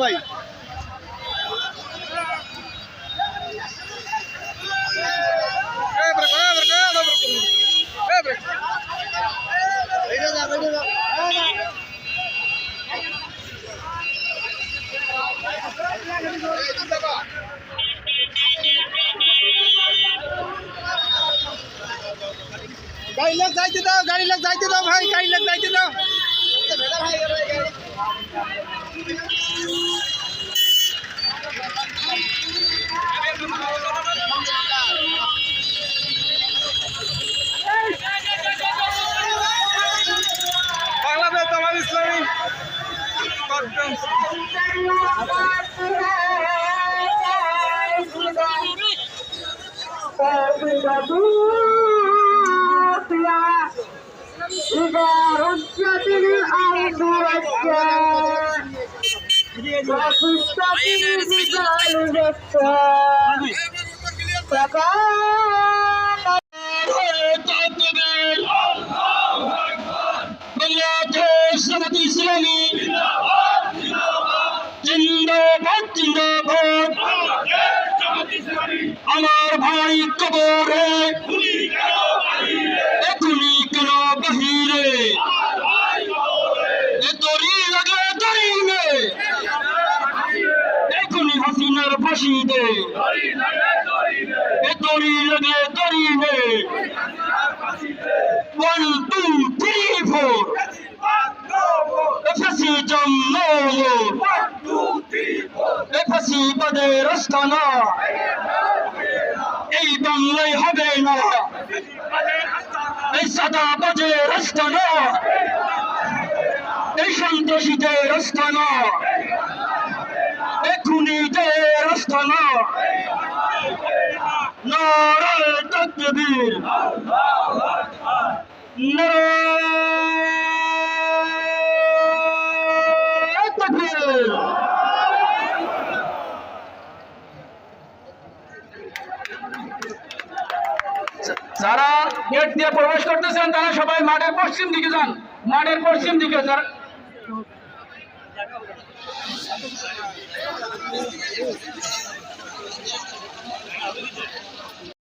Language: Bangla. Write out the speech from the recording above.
ভাই गाड़ी लग जाते दो भाई गाड़ी लग जाते दो बांग्लादेश জামাত ইসলামী আমার ভাই কবরে এখনই কেন বাহিরে দড়ি লাগে দড়ি নে এখনই হাসিনার ফাঁসি দে দড়ি লাগে দড়ি নে 1 2 3 4 fascism no more 1 2 3 4 fascism রাস্তানা এই বাংলায় হবে না এই সাদা বাজে রাস্তা না এই সন্ত্রাসীদের রাস্তা না খুনিদের রাস্তা না নারায়ে তাকবীর নারায়ে তাকবীর যারা গেট দিয়ে প্রবেশ করতেছেন তারা সবাই মাঠের পশ্চিম দিকে যান, মাঠের পশ্চিম দিকে যারা